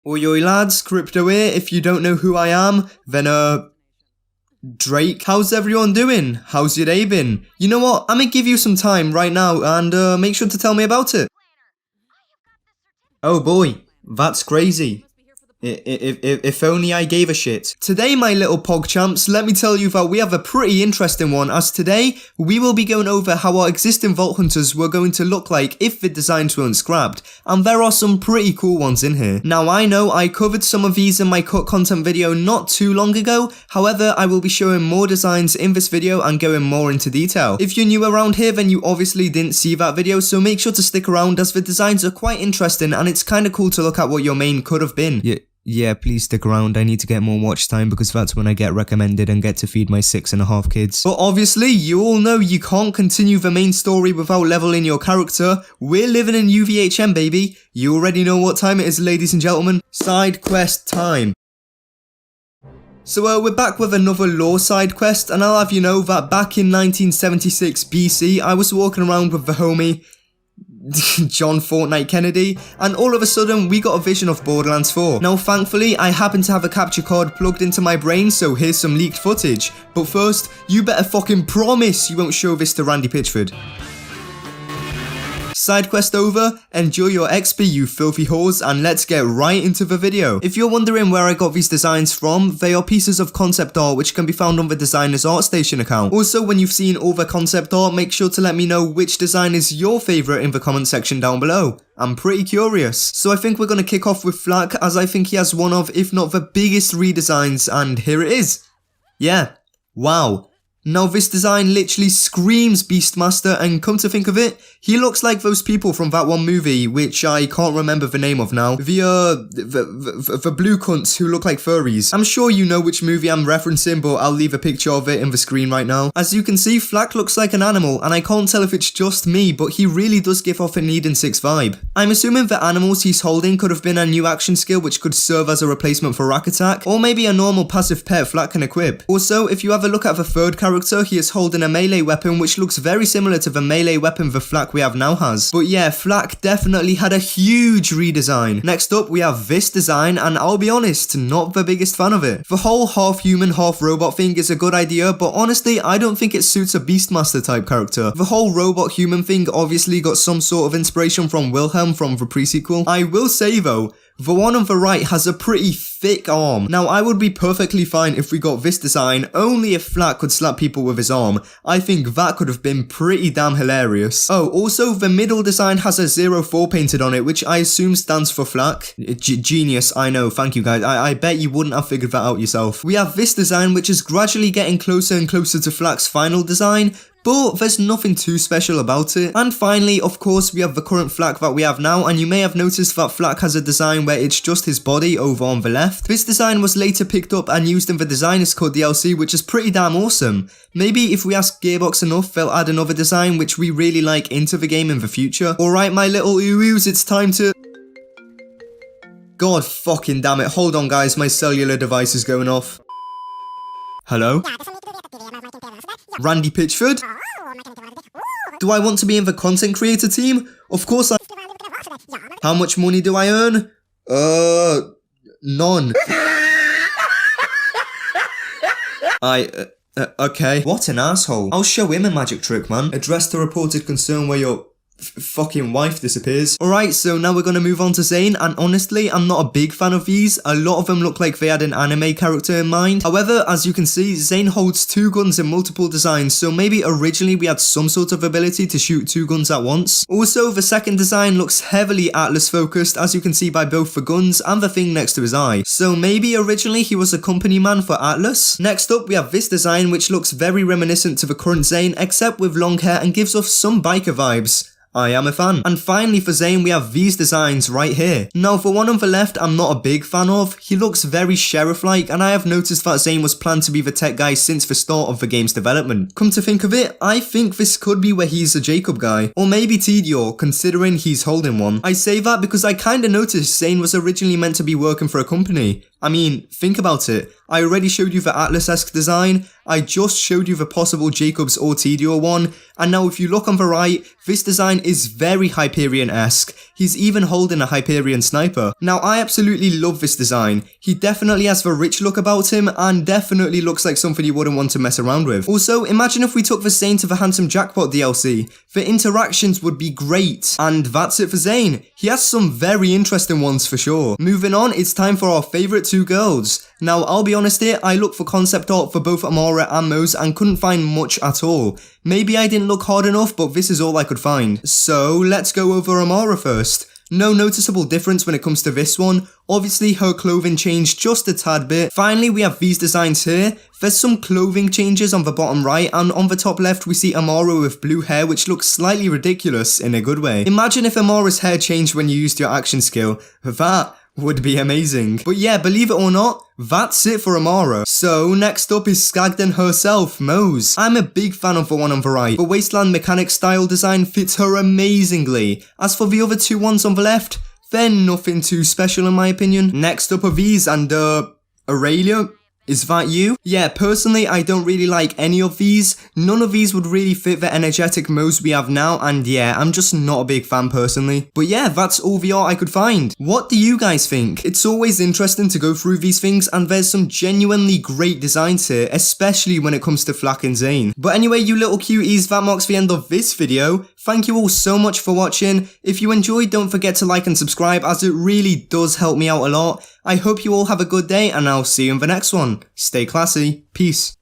Oi oi lads, Crypto here. If you don't know who I am, then Drake. How's everyone doing? How's your day been? You know what, I'm gonna give you some time right now and make sure to tell me about it. Oh boy, that's crazy. If only I gave a shit. Today, my little pogchamps, let me tell you that we have a pretty interesting one, as today, we will be going over how our existing Vault Hunters were going to look like if the designs weren't scrapped, and there are some pretty cool ones in here. Now, I know I covered some of these in my cut content video not too long ago, however, I will be showing more designs in this video and going more into detail. If you're new around here, then you obviously didn't see that video, so make sure to stick around as the designs are quite interesting and it's kinda cool to look at what your main could have been. Yeah, please stick around. I need to get more watch time because that's when I get recommended and get to feed my 6.5 kids. But obviously, you all know you can't continue the main story without leveling your character. We're living in UVHM, baby. You already know what time it is, ladies and gentlemen. Side quest time. So we're back with another lore side quest, and I'll have you know that back in 1976 BC, I was walking around with the homie John Fortnite Kennedy, and all of a sudden we got a vision of Borderlands 4. Now thankfully I happen to have a capture card plugged into my brain, so here's some leaked footage. But first, you better fucking promise you won't show this to Randy Pitchford. Side quest over, enjoy your XP you filthy whores, and let's get right into the video. If you're wondering where I got these designs from, they are pieces of concept art which can be found on the Designer's ArtStation account. Also, when you've seen all the concept art, make sure to let me know which design is your favourite in the comment section down below. I'm pretty curious. So I think we're going to kick off with Flak, as I think he has one of, if not the biggest redesigns, and here it is. Yeah. Wow. Now this design literally screams Beastmaster, and come to think of it, he looks like those people from that one movie, which I can't remember the name of now. The blue cunts who look like furries. I'm sure you know which movie I'm referencing, but I'll leave a picture of it in the screen right now. As you can see, Flak looks like an animal, and I can't tell if it's just me, but he really does give off an Eden 6 vibe. I'm assuming the animals he's holding could have been a new action skill which could serve as a replacement for Rack Attack, or maybe a normal passive pet Flak can equip. Also, if you have a look at the third character, he is holding a melee weapon which looks very similar to the melee weapon the Flak we have now has. But yeah, Flak definitely had a huge redesign. Next up we have this design, and I'll be honest, not the biggest fan of it. The whole half human half robot thing is a good idea, but honestly I don't think it suits a Beastmaster type character. The whole robot human thing obviously got some sort of inspiration from Wilhelm from the pre-sequel. I will say though, the one on the right has a pretty thick arm. Now I would be perfectly fine if we got this design, only if Flak could slap people with his arm. I think that could have been pretty damn hilarious. Oh, also the middle design has a 04 painted on it, which I assume stands for Flak. Genius, I know, thank you guys. I bet you wouldn't have figured that out yourself. We have this design which is gradually getting closer and closer to Flak's final design, but there's nothing too special about it. And finally, of course, we have the current Flak that we have now, and you may have noticed that Flak has a design where it's just his body over on the left. This design was later picked up and used in the Designer's Cut DLC, which is pretty damn awesome. Maybe if we ask Gearbox enough, they'll add another design which we really like into the game in the future. Alright my little ooh-oos, it's time to... God fucking damn it, hold on guys, my cellular device is going off. Hello? Randy Pitchford? Do I want to be in the content creator team? Of course I... How much money do I earn? None. Okay. What an asshole. I'll show him a magic trick, man. Address the reported concern where your fucking wife disappears. Alright, so now we're gonna move on to Zayn, and honestly, I'm not a big fan of these. A lot of them look like they had an anime character in mind. However, as you can see, Zayn holds 2 guns in multiple designs, so maybe originally we had some sort of ability to shoot 2 guns at once. Also, the second design looks heavily Atlas focused, as you can see by both the guns and the thing next to his eye. So maybe originally he was a company man for Atlas. Next up, we have this design which looks very reminiscent to the current Zayn, except with long hair and gives off some biker vibes. I am a fan. And finally for Zayn we have these designs right here. Now the one on the left I'm not a big fan of. He looks very sheriff-like, and I have noticed that Zayn was planned to be the tech guy since the start of the game's development. Come to think of it, I think this could be where he's a Jacob guy. Or maybe Tedior, considering he's holding one. I say that because I kinda noticed Zayn was originally meant to be working for a company. I mean, think about it. I already showed you the Atlas-esque design, I just showed you the possible Jacobs or Tedior one, and now if you look on the right, this design is very Hyperion-esque. He's even holding a Hyperion sniper. Now I absolutely love this design. He definitely has the rich look about him and definitely looks like something you wouldn't want to mess around with. Also, imagine if we took the Zayn to the Handsome Jackpot DLC. The interactions would be great. And that's it for Zayn. He has some very interesting ones for sure. Moving on, it's time for our favourite two girls. Now, I'll be honest here, I looked for concept art for both Amara and Mose and couldn't find much at all. Maybe I didn't look hard enough, but this is all I could find. So, let's go over Amara first. No noticeable difference when it comes to this one. Obviously, her clothing changed just a tad bit. Finally, we have these designs here. There's some clothing changes on the bottom right, and on the top left, we see Amara with blue hair, which looks slightly ridiculous in a good way. Imagine if Amara's hair changed when you used your action skill. That would be amazing. But yeah, believe it or not, that's it for Amara. So next up is Skagdan herself, Mose. I'm a big fan of the one on the right. The wasteland mechanic style design fits her amazingly. As for the other two ones on the left, they're nothing too special in my opinion. Next up are these and Aurelia? Is that you? Yeah, personally, I don't really like any of these. None of these would really fit the energetic Mose we have now, and yeah, I'm just not a big fan personally. But yeah, that's all the art I could find. What do you guys think? It's always interesting to go through these things, and there's some genuinely great designs here, especially when it comes to Flak and Zayn. But anyway, you little cuties, that marks the end of this video. Thank you all so much for watching. If you enjoyed, don't forget to like and subscribe, as it really does help me out a lot. I hope you all have a good day, and I'll see you in the next one. Stay classy. Peace.